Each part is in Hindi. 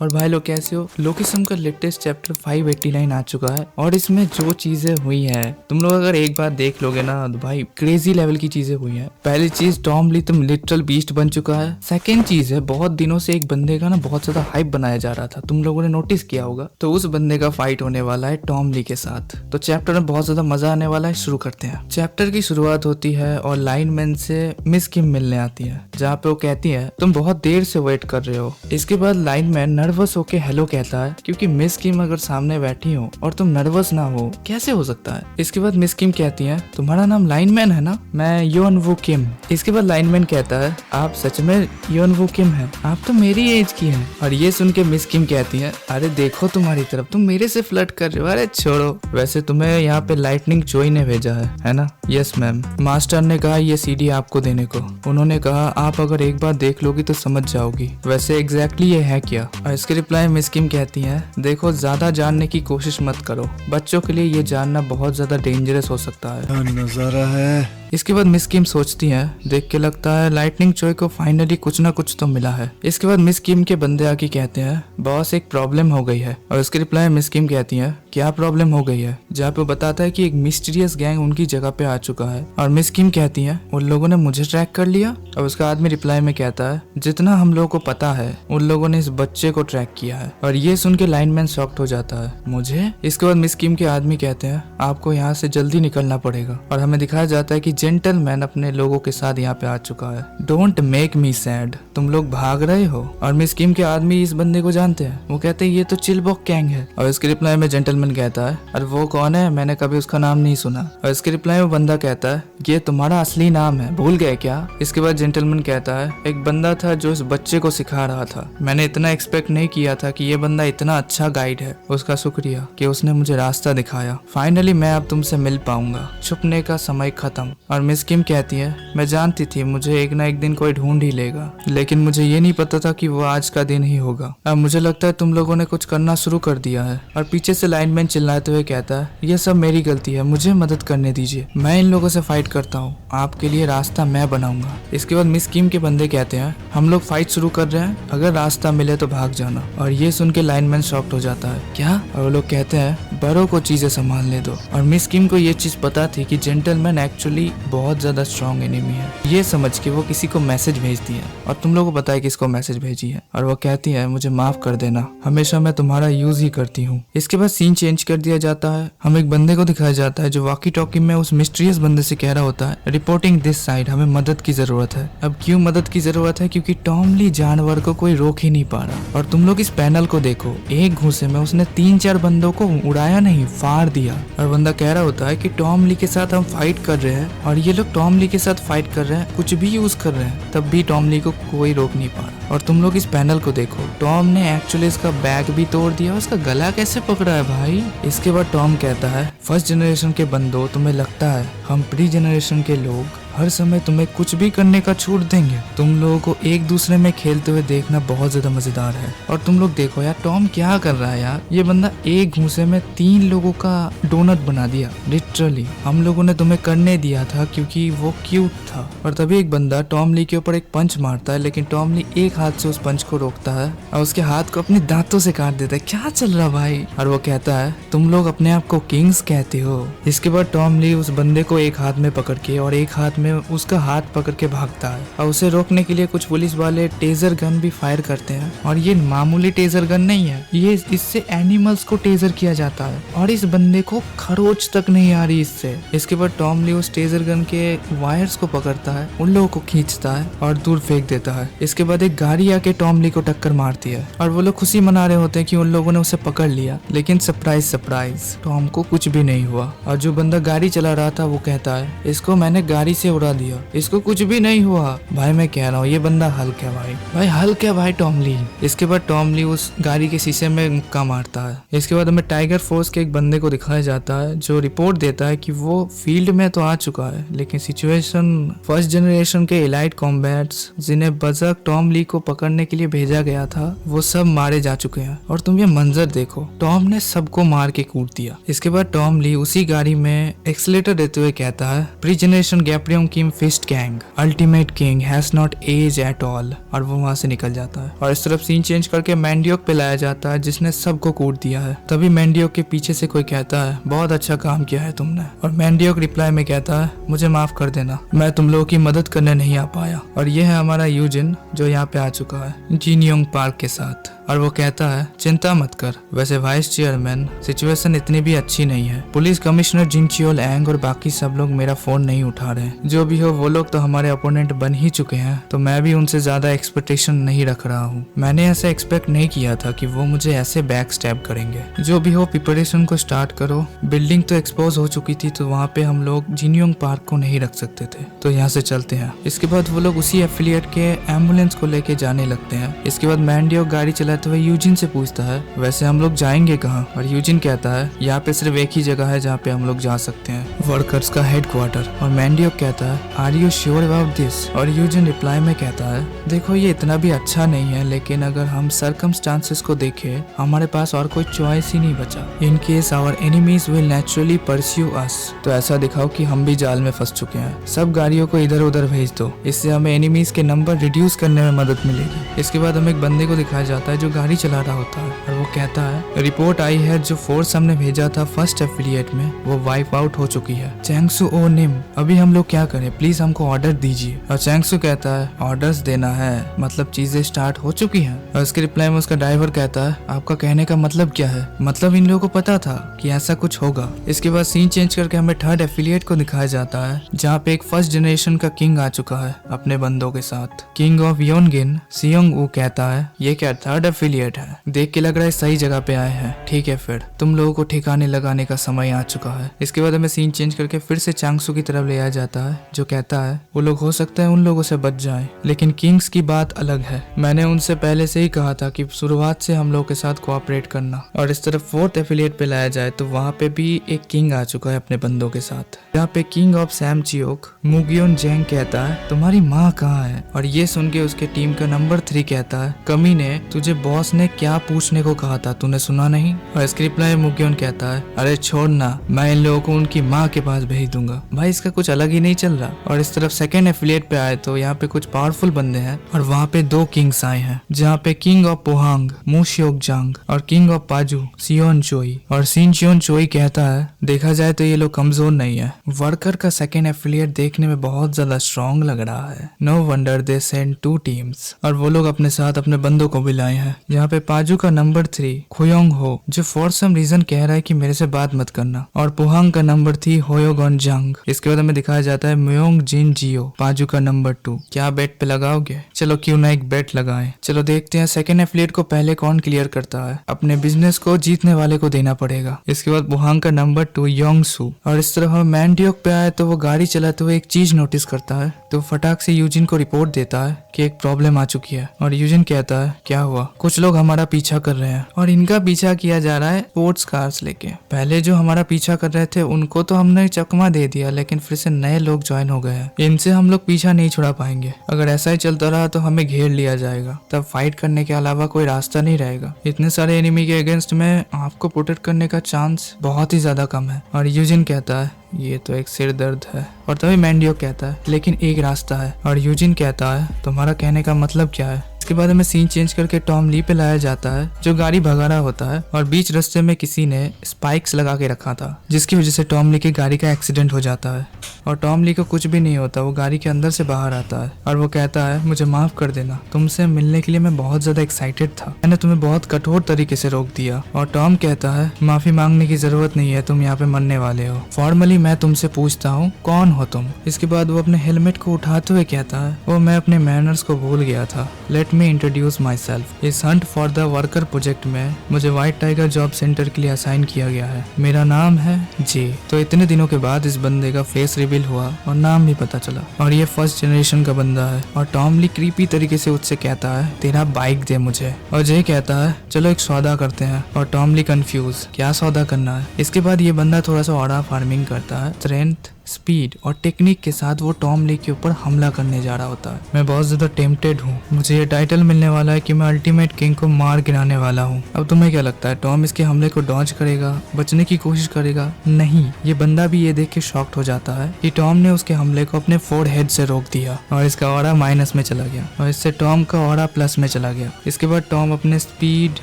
और भाई लोग कैसे हो। लोकेशम का लेटेस्ट चैप्टर 589 आ चुका है और इसमें जो चीजें हुई हैं तुम लोग अगर एक बार देख लोगे ना तो भाई क्रेजी लेवल की चीजें हुई हैं। पहली चीज टॉम ली तुम लिटरल बीस्ट बन चुका है। सेकंड चीज है बहुत दिनों से एक बंदे का ना बहुत ज्यादा हाइप बनाया जा रहा था, तुम लोगों ने नोटिस किया होगा। तो उस बंदे का फाइट होने वाला है टॉम ली के साथ। तो चैप्टर में बहुत ज्यादा मजा आने वाला है। शुरू करते हैं। चैप्टर की शुरुआत होती है और लाइनमैन से मिस किम मिलने आती है, जहाँ पे वो कहती है तुम बहुत देर से वेट कर रहे हो। इसके बाद लाइनमैन नर्वस होके हेलो कहता है क्योंकि मिस किम अगर सामने बैठी हो और तुम नर्वस ना हो कैसे हो सकता है। इसके बाद मिस किम कहती है तुम्हारा नाम लाइनमैन है ना, मैं योन वू किम। इसके बाद लाइनमैन कहता है आप सच में योन वू किम है, आप तो मेरी एज की हैं। और ये सुन के मिस किम कहती है अरे देखो तुम्हारी तरफ, तुम मेरे से फ्लर्ट कर रहे हो। अरे छोड़ो, वैसे तुम्हें यहाँ पे लाइटनिंग चोई ने भेजा है ना। यस मैम, मास्टर ने कहा ये सीडी आपको देने को। उन्होंने कहा आप अगर एक बार देख लोगी तो समझ जाओगी वैसे एग्जैक्टली ये है क्या। और इसके रिप्लाई मिस किम कहती है देखो ज्यादा जानने की कोशिश मत करो, बच्चों के लिए ये जानना बहुत ज्यादा डेंजरस हो सकता है। नजारा है। इसके बाद मिस किम सोचती है देख के लगता है लाइटनिंग चॉय को फाइनली कुछ ना कुछ तो मिला है। इसके बाद मिस किम के बंदे आके कहते हैं बॉस एक प्रॉब्लम हो गई है। और इसके रिप्लाई मिस किम कहती है क्या प्रॉब्लम हो गई है, जहाँ पे बताता है कि एक मिस्टीरियस गैंग उनकी जगह पे आ चुका है। और मिस किम कहती है उन लोगों ने मुझे ट्रैक कर लिया। और उसका आदमी रिप्लाई में कहता है जितना हम लोगों को पता है उन लोगों ने इस बच्चे को ट्रैक किया है। और ये सुन के लाइनमैन शॉक्ड हो जाता है मुझे। इसके बाद मिस किम के आदमी कहते हैं आपको यहाँ से जल्दी निकलना पड़ेगा। और हमें दिखाया जाता है कि जेंटलमैन अपने लोगों के साथ यहाँ पे आ चुका है। डोंट मेक मी सैड, तुम लोग भाग रहे हो। और मिस किम के आदमी इस बंदे को जानते हैं, वो कहते हैं ये तो चिलबॉक गैंग है। और इसके रिप्लाई में जेंटलमैन कहता है और वो कौन है, मैंने कभी उसका नाम नहीं सुना। और इसके रिप्लाई में बंदा कहता है ये तुम्हारा असली नाम है, भूल गए क्या। इसके बाद जेंटलमैन कहता है एक बंदा था जो इस बच्चे को सिखा रहा था, मैंने इतना एक्सपेक्ट नहीं किया था कि ये बंदा इतना अच्छा गाइड है। उसका शुक्रिया कि उसने मुझे रास्ता दिखाया। फाइनली मैं अब तुमसे मिल पाऊंगा, छुपने का समय खत्म। और मिस किम कहती है मैं जानती थी मुझे एक ना एक दिन कोई ढूंढ ही लेगा, लेकिन मुझे ये नहीं पता था कि वो आज का दिन ही होगा। अब मुझे लगता है तुम लोगों ने कुछ करना शुरू कर दिया है। और पीछे से लाइनमैन चिल्लाते हुए कहता है ये सब मेरी गलती है, मुझे मदद करने दीजिए, मैं इन लोगों से फाइट करता हूँ, आपके लिए रास्ता मैं बनाऊंगा। इसके बाद मिस किम के बंदे कहते हैं हम लोग फाइट शुरू कर रहे हैं, अगर रास्ता मिले तो भाग जाना। और ये सुन के लाइनमैन शॉक्ड हो जाता है क्या। और वो लोग कहते हैं बड़ों को चीजें संभालने दो। और मिस किम को ये चीज पता थी कि जेंटलमैन एक्चुअली बहुत ज्यादा स्ट्रॉन्ग एनिमी है। ये समझ के वो किसी को मैसेज भेजती है और तुम लोगों को पता है किसको मैसेज भेजी है। और वो कहती है मुझे माफ कर देना, हमेशा मैं तुम्हारा यूज ही करती हूँ। इसके बाद सीन चेंज कर दिया जाता है, हम एक बंदे को दिखाया जाता है जो वॉकी टॉकी में उस मिस्टीरियस बंदे से कह रहा होता है रिपोर्टिंग दिस साइड, हमें मदद की जरूरत है। अब क्यों मदद की जरूरत है, क्योंकि टॉम ली जानवर को कोई रोक ही नहीं पा रहा। और तुम लोग इस पैनल को देखो, एक घूंसे में उसने 3-4 बंदों को उड़ाया नहीं, फाड़ दिया। और बंदा कह रहा होता है कि टॉम ली के साथ हम फाइट कर रहे हैं और ये लोग टॉम ली के साथ फाइट कर रहे हैं, कुछ भी यूज कर रहे हैं, तब भी टॉम ली को कोई रोक नहीं पा रहा। और तुम लोग इस पैनल को देखो, टॉम ने एक्चुअली इसका बैग भी तोड़ दिया, उसका गला कैसे पकड़ा है भाई। इसके बाद टॉम कहता है फर्स्ट जनरेशन के बंदो, तुम्हें लगता है हम प्री जनरेशन के लोग हर समय तुम्हें कुछ भी करने का छूट देंगे। तुम लोगों को एक दूसरे में खेलते हुए देखना बहुत ज्यादा मजेदार है। और तुम लोग देखो यार टॉम क्या कर रहा है यार, ये बंदा एक घूंसे में 3 लोगों का डोनट बना दिया लिटरली। हम लोगों ने तुम्हें करने दिया था क्योंकि वो क्यूट था। और तभी एक बंदा टॉम ली के ऊपर एक पंच मारता है, लेकिन टॉम ली एक हाथ से उस पंच को रोकता है और उसके हाथ को अपने दांतों से काट देता है। क्या चल रहा भाई। और वो कहता है तुम लोग अपने आप को किंग्स कहते हो। इसके बाद टॉम ली उस बंदे को एक हाथ में पकड़ के और एक हाथ में उसका हाथ पकड़ के भागता है। और उसे रोकने के लिए कुछ पुलिस वाले टेजर गन भी फायर करते हैं। और ये मामूली टेजर गन नहीं है, ये इससे एनिमल्स को टेजर किया जाता है और इस बंदे को खरोच तक नहीं आ रही इससे। इसके बाद टॉम ली उस टेजर गन के वायर्स को पकड़ता है, उन लोगों को खींचता है और दूर फेंक देता है। इसके बाद एक गाड़ी आके टॉम ली को टक्कर मारती है और वो लोग खुशी मना रहे होते हैं कि उन लोगों ने उसे पकड़ लिया। लेकिन सरप्राइज सरप्राइज, टॉम को कुछ भी नहीं हुआ। और जो बंदा गाड़ी चला रहा था वो कहता है इसको मैंने गाड़ी से उड़ा दिया, इसको कुछ भी नहीं हुआ। भाई मैं कह रहा हूँ ये बंदा हल्क है भाई हल्क है भाई टॉम ली। इसके बाद टॉम ली उस गाड़ी के शीशे में मुक्का मारता है। इसके बाद हमें टाइगर फोर्स के एक बंदे को दिखाया जाता है जो रिपोर्ट देता है कि वो फील्ड में तो आ चुका है, लेकिन सिचुएशन फर्स्ट जनरेशन के एलाइट कॉम्बैट्स जिन्हें बजक टॉम ली को पकड़ने के लिए भेजा गया था वो सब मारे जा चुके हैं। और तुम ये मंजर देखो, टॉम ने सबको मार के कूट दिया। इसके बाद टॉम ली उसी गाड़ी में एक्सीलेटर देते हुए कहता है प्री जनरेशन गैप्रियम योंग किम फिस्ट गैंग ultimate king has not age at all, और वो वहां से निकल जाता है। और इस तरफ सीन चेंज करके मैंडियोक पे लाया जाता है जिसने सबको कूट दिया है। तभी मैंडियोक के पीछे से कोई कहता है बहुत अच्छा काम किया है तुमने, और मैंडियोक रिप्लाई में कहता है मुझे माफ कर देना, मैं तुम लोगों की मदद करने नहीं आ पाया। और ये है हमारा यूजिन जो यहाँ पे आ चुका है जिन योंग पार्क के साथ, और वो कहता है चिंता मत कर, वैसे वाइस चेयरमैन सिचुएशन इतनी भी अच्छी नहीं है। पुलिस कमिश्नर जिन चियोल एंग और बाकी सब लोग मेरा फोन नहीं उठा रहे, जो भी हो वो लोग तो हमारे अपोनेंट बन ही चुके हैं, तो मैं भी उनसे ज्यादा एक्सपेक्टेशन नहीं रख रहा हूँ। मैंने ऐसा एक्सपेक्ट नहीं किया था कि वो मुझे ऐसे बैक स्टैब करेंगे। जो भी हो प्रिपरेशन को स्टार्ट करो। बिल्डिंग तो एक्सपोज हो चुकी थी तो वहाँ पे हम लोग जिनयोंग पार्क को नहीं रख सकते थे, तो यहाँ से चलते हैं। इसके बाद वो लोग उसी एफिलिएट के एम्बुलेंस को लेके जाने लगते हैं। इसके बाद मैंडियोक गाड़ी चलाते हुए यूजिन से पूछता है वैसे हम लोग जाएंगे कहाँ, और यूजिन कहता है यहाँ पे सिर्फ एक ही जगह है जहाँ पे हम लोग जा सकते हैं, वर्कर्स का हेडक्वार्टर। और मैंडियोक कहता है are you sure about this, और यूजिन रिप्लाई में कहता है देखो ये इतना भी अच्छा नहीं है, लेकिन अगर हम सर्कमस्टांसेस को देखें हमारे पास और कोई चॉइस ही नहीं बचा। In case our enemies will naturally pursue us, तो ऐसा दिखाओ कि हम भी जाल में फंस चुके हैं। सब गाड़ियों को इधर उधर भेज दो, इससे हमें एनिमीज के नंबर रिड्यूस करने में मदद मिलेगी। इसके बाद हमें एक बंदे को दिखाया जाता है जो गाड़ी चला रहा होता है, और वो कहता है रिपोर्ट आई है जो फोर्स हमने भेजा था फर्स्ट एफिलिएट में वो वाइप आउट हो चुकी है। चैंगसू ओ निम, अभी हम लोग क्या करें, प्लीज हमको ऑर्डर दीजिए। और चैंगसू कहता है ऑर्डर्स देना है मतलब चीजें स्टार्ट हो चुकी हैं। और उसके रिप्लाई में उसका ड्राइवर कहता है आपका कहने का मतलब क्या है, मतलब इन लोगों को पता था कि ऐसा कुछ होगा। इसके बाद सीन चेंज करके हमें थर्ड एफिलिएट को दिखाया जाता है जहाँ पे एक फर्स्ट जनरेशन का किंग आ चुका है अपने बंदों के साथ। किंग ऑफ योनगिन सियोंग वू कहता है ये क्या थर्ड एफिलिएट है, देख के लग रहा है सही जगह पे आए हैं, ठीक है फिर तुम लोगों को ठिकाने लगाने का समय आ चुका है। इसके बाद हमें सीन चेंज करके फिर से चांगसू की तरफ ले आया जाता है जो कहता है वो लोग हो सकता है उन लोगों से बच जाएं, लेकिन किंग्स की बात अलग है। मैंने उनसे पहले से ही कहा था कि शुरुआत से हम लोग के साथ कोऑपरेट करना। और इस तरफ फोर्थ एफिलिएट पे लाया जाए तो वहाँ पे भी एक किंग आ चुका है अपने बंदों के साथ, जहाँ पे किंग ऑफ सैम चियोक मुगियोन जेंग कहता है तुम्हारी माँ कहाँ है। और ये सुन के उसके टीम का नंबर 3 कहता है कमीने तुझे बॉस ने क्या पूछने को कहा था, तूने सुना नहीं। और इसके रिप्लाई मुगियोन कहता है अरे छोड़ना, मैं इन लोगों को उनकी माँ के पास भेज दूंगा। भाई इसका कुछ अलग ही नहीं चल रहा। और इस तरफ सेकंड एफिलिएट पे आए तो यहाँ पे कुछ पावरफुल बंदे हैं और वहाँ पे 2 किंग्स आए हैं, जहाँ पे किंग ऑफ पोहांग मू श्योक जांग और किंग ऑफ पाजू सियोन चोई। और सिन चियोन चोई कहता है देखा जाए तो ये लोग कमजोर नहीं है। वर्कर का सेकंड एफिलिएट देखने में बहुत ज्यादा स्ट्रॉन्ग लग रहा है। No wonder they send 2 teams, और वो लोग अपने साथ अपने बंदों को भी लाए हैं। यहाँ पे पाजू का नंबर 3 खुयोंग हो जो फॉर सम रीजन कह रहा है कि मेरे से बात मत करना, और पोहांग का नंबर 3 होयोगॉन जांग। इसके बाद हमें दिखाया जाता है म्योंग जिन जियो पाजू का नंबर 2। क्या बेट पे लगाओगे? चलो क्यों ना एक बेट लगाएं। चलो देखते हैं सेकंड एफिलिएट को पहले कौन क्लियर करता है। अपने बिजनेस को जीतने वाले को देना पड़ेगा। इसके बाद पोहांग का नंबर 2 योंगसू। और इस तरह हम मैंडियोक पे आए तो वो गाड़ी चलाते हुए एक चीज नोटिस करता है, तो फटाक से यूजिन को रिपोर्ट देता है कि एक प्रॉब्लम आ चुकी है। और यूजिन कहता है क्या हुआ? कुछ लोग हमारा पीछा कर रहे हैं, और इनका पीछा किया जा रहा है स्पोर्ट्स कार्स लेके। पहले जो हमारा पीछा कर रहे थे उनको तो हमने चकमा दे दिया, लेकिन फिर से नए लोग ज्वाइन हो गए हैं। इनसे हम लोग पीछा नहीं छुड़ा पाएंगे। अगर ऐसा ही चलता रहा तो हमें घेर लिया जाएगा, तब फाइट करने के अलावा कोई रास्ता नहीं रहेगा। इतने सारे एनिमी के अगेंस्ट में आपको प्रोटेक्ट करने का चांस बहुत ही ज्यादा कम है। और यूजिन कहता है ये तो एक सिर दर्द है। और तभी मैंडियोक कहता है लेकिन एक रास्ता है। और यूजिन कहता है तुम्हारा कहने का मतलब क्या है? इसके बाद हमें सीन चेंज करके टॉम ली पे लाया जाता है जो गाड़ी भगा रहा होता है, और बीच रास्ते में किसी ने स्पाइक्स लगा के रखा था जिसकी वजह से टॉम ली की गाड़ी का एक्सीडेंट हो जाता है। और टॉम ली को कुछ भी नहीं होता, वो गाड़ी के अंदर से बाहर आता है और वो कहता है मुझे माफ कर देना, तुमसे मिलने के लिए मैं बहुत ज्यादा एक्साइटेड था, मैंने तुम्हें बहुत कठोर तरीके से रोक दिया। और टॉम कहता है माफी मांगने की जरूरत नहीं है, तुम यहाँ पे मरने वाले हो। फॉर्मली मैं तुमसे पूछता हूँ कौन हो तुम? इसके बाद वो अपने हेलमेट को उठाते हुए कहता है वो मैं अपने मैनर्स को भूल गया था, let me introduce myself. इस hunt for the worker project में मुझे व्हाइट टाइगर जॉब सेंटर के लिए असाइन किया गया है, मेरा नाम है जे। तो इतने दिनों के बाद इस बंदे का फेस रिवील हुआ और नाम भी पता चला, और ये फर्स्ट जनरेशन का बंदा है। और टॉम ली क्रीपी तरीके से उससे कहता है तेरा बाइक दे मुझे, और जे कहता है चलो एक सौदा करते हैं। और टॉम ली कंफ्यूज क्या सौदा करना है। इसके बाद ये बंदा थोड़ा सा ऑरा फार्मिंग करता है, स्ट्रेंथ स्पीड और टेक्निक के साथ वो टॉम ली के ऊपर हमला करने जा रहा होता है। मैं बहुत ज्यादा टेम्पटेड हूँ, मुझे ये टाइटल मिलने वाला है कि मैं अल्टीमेट किंग को मार गिराने वाला हूँ। अब तुम्हें क्या लगता है, टॉम इसके हमले को डॉज करेगा, बचने की कोशिश करेगा? नहीं, ये बंदा भी ये देख के शॉक्ड हो जाता है कि टॉम ने उसके हमले को अपने फोरहेड से रोक दिया और इसका ऑरा माइनस में चला गया और इससे टॉम का ऑरा प्लस में चला गया। इसके बाद टॉम अपने स्पीड,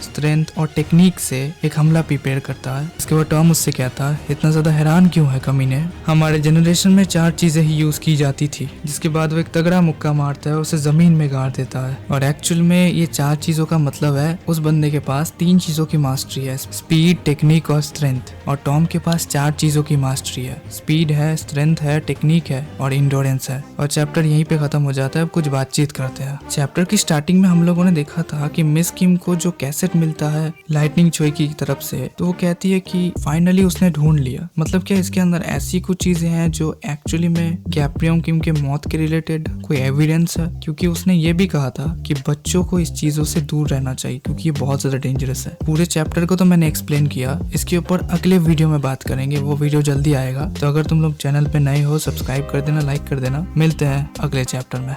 स्ट्रेंथ और टेक्निक से एक हमला प्रिपेयर करता है। इसके बाद टॉम उससे कहता है, इतना ज्यादा हैरान क्यों है कमीने? हमारे जनरेशन में 4 चीजें ही यूज की जाती थी। जिसके बाद वो एक तगड़ा मुक्का मारता है, उसे जमीन में गाड़ देता है। और एक्चुअल में ये 4 चीजों का मतलब है उस बंदे के पास 3 चीजों की मास्टरी है, स्पीड, टेक्निक और स्ट्रेंथ। और टॉम के पास 4 चीजों की मास्टरी है, स्पीड है, स्ट्रेंथ है, टेक्निक है और इंडोरेंस है। और चैप्टर यहीं पे खत्म हो जाता है। अब कुछ बातचीत करते हैं। चैप्टर की स्टार्टिंग में हम लोगों ने देखा था कि मिस किम को जो कैसेट मिलता है लाइटनिंग चोई की तरफ से, तो वो कहती है कि फाइनली उसने ढूंढ लिया। मतलब क्या इसके अंदर ऐसी कुछ चीजें हैं जो एक्चुअली में कैप्रियम किम के मौत के रिलेटेड कोई एविडेंस है? क्योंकि उसने ये भी कहा था कि बच्चों को इस चीजों से दूर रहना चाहिए क्योंकि ये बहुत ज्यादा डेंजरस है। पूरे चैप्टर को तो मैंने एक्सप्लेन किया, इसके ऊपर अगले वीडियो में बात करेंगे, वो वीडियो जल्दी आएगा। तो अगर तुम लोग चैनल पे नए हो, सब्सक्राइब कर देना, लाइक कर देना। मिलते हैं अगले चैप्टर में।